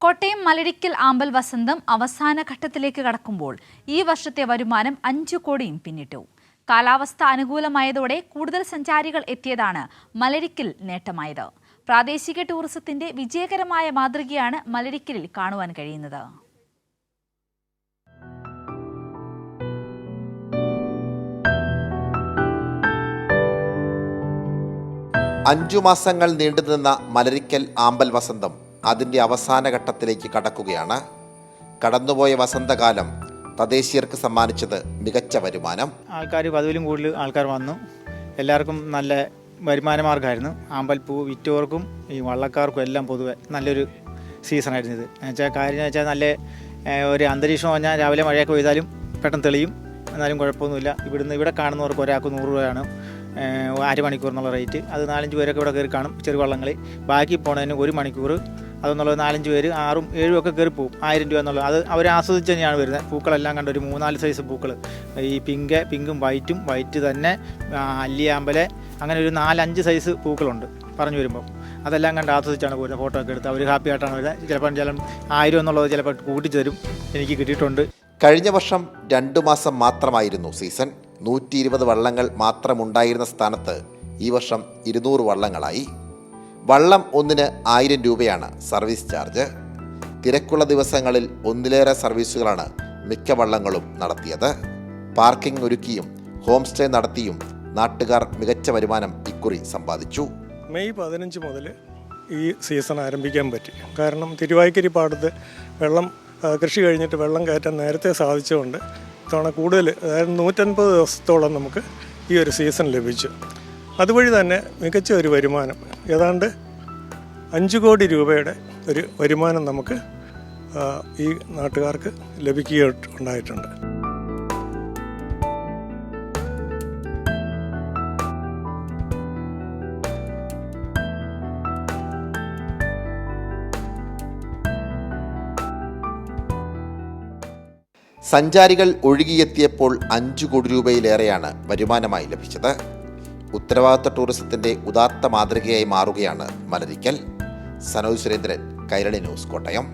കോട്ടയം മലരിക്കൽ ആമ്പൽ വസന്തം അവസാന ഘട്ടത്തിലേക്ക് കടക്കുമ്പോൾ ഈ വർഷത്തെ വരുമാനം 5 കോടിയും പിന്നിട്ടു. കാലാവസ്ഥ അനുകൂലമായതോടെ കൂടുതൽ സഞ്ചാരികൾ എത്തിയതാണ് മലരിക്കൽ നേട്ടമായത്. പ്രാദേശിക ടൂറിസത്തിന്റെ വിജയകരമായ മാതൃകയാണ് മലരിക്കലിൽ കാണുവാൻ കഴിയുന്നത്. 5 മാസങ്ങൾ നീണ്ടുനിന്ന മലരിക്കൽ ആമ്പൽ വസന്തം അതിൻ്റെ അവസാന ഘട്ടത്തിലേക്ക് കടക്കുകയാണ്. കടന്നുപോയ വസന്തകാലം തദ്ദേശീയർക്ക് സമ്മാനിച്ചത് മികച്ച വരുമാനം. ആൾക്കാർ പതിവിലും കൂടുതൽ ആൾക്കാർ വന്നു. എല്ലാവർക്കും നല്ല വരുമാന മാർഗ്ഗമായിരുന്നു. ആമ്പൽപ്പൂ വിറ്റവർക്കും ഈ വള്ളക്കാർക്കും എല്ലാം പൊതുവെ നല്ലൊരു സീസണായിരുന്നു ഇത്. എന്നുവെച്ചാൽ കാര്യം വെച്ചാൽ നല്ല ഒരു അന്തരീക്ഷം പറഞ്ഞാൽ രാവിലെ മഴയൊക്കെ പെയ്താലും പെട്ടെന്ന് തെളിയും, എന്നാലും കുഴപ്പമൊന്നുമില്ല. ഇവിടെ കാണുന്നവർക്ക് ഒരാൾക്ക് 100 രൂപയാണ് അരമണിക്കൂർ എന്നുള്ള റേറ്റ്. അത് 4-5 പേരൊക്കെ ഇവിടെ കയറി കാണും ചെറുവള്ളങ്ങളിൽ. ബാക്കി പോണതിന് 1 മണിക്കൂർ അതെന്നുള്ളത് 4-5 പേര് 6-7 ഒക്കെ കയറി പോകും. 1000 രൂപ എന്നുള്ളത് അത് അവർ ആസ്വദിച്ച് തന്നെയാണ് വരുന്നത്. പൂക്കളെല്ലാം കണ്ട ഒരു 3-4 സൈസ് പൂക്കൾ, ഈ പിങ്കും വൈറ്റ് തന്നെ അല്ലിയാമ്പല്, അങ്ങനെ ഒരു 4-5 സൈസ് പൂക്കളുണ്ട് പറഞ്ഞു വരുമ്പോൾ. അതെല്ലാം കണ്ട് ആസ്വദിച്ചാണ് പോരുന്നത്. ഫോട്ടോ ഒക്കെ എടുത്ത് അവർ ഹാപ്പി ആയിട്ടാണ് വരുന്നത്. ചിലപ്പോൾ 1000 എന്നുള്ളത് ചിലപ്പോൾ കൂട്ടിത്തരും. എനിക്ക് കിട്ടിയിട്ടുണ്ട്. കഴിഞ്ഞ വർഷം 2 മാസം മാത്രമായിരുന്നു സീസൺ. 120 വള്ളങ്ങൾ മാത്രമുണ്ടായിരുന്ന സ്ഥാനത്ത് ഈ വർഷം 200 വള്ളങ്ങളായി. വള്ളം ഒന്നിന് 1000 രൂപയാണ് സർവീസ് ചാർജ്. തിരക്കുള്ള ദിവസങ്ങളിൽ ഒന്നിലേറെ സർവീസുകളാണ് മിക്ക വള്ളങ്ങളും നടത്തിയത്. പാർക്കിംഗ് ഒരുക്കിയും ഹോം സ്റ്റേ നടത്തിയും നാട്ടുകാർ മികച്ച വരുമാനം ഇക്കുറി സമ്പാദിച്ചു. മെയ് 15 മുതൽ ഈ സീസൺ ആരംഭിക്കാൻ പറ്റി. കാരണം തിരുവായ്ക്കരി പാടത്ത് കൃഷി കഴിഞ്ഞിട്ട് വെള്ളം കയറ്റാൻ നേരത്തെ സാധിച്ചുകൊണ്ട് ഇത്തവണ കൂടുതൽ, അതായത് 150 ദിവസത്തോളം നമുക്ക് ഈ ഒരു സീസൺ ലഭിച്ചു. അതുവഴി തന്നെ മികച്ച ഒരു വരുമാനം, ഏതാണ്ട് 5 കോടി രൂപയുടെ ഒരു വരുമാനം നമുക്ക് ഈ നാട്ടുകാർക്ക് ലഭിക്കുകയുണ്ടായിട്ടുണ്ട്. സഞ്ചാരികൾ ഒഴുകിയെത്തിയപ്പോൾ 5 കോടി രൂപയിലേറെയാണ് വരുമാനമായി ലഭിച്ചത്. ഉത്തരവാദിത്ത ടൂറിസത്തിന്റെ ഉദാത്ത മാതൃകയായി മാറുകയാണ് മലരിക്കൽ. സനോജ് സുരേന്ദ്രൻ, കൈരളി ന്യൂസ്, കോട്ടയം.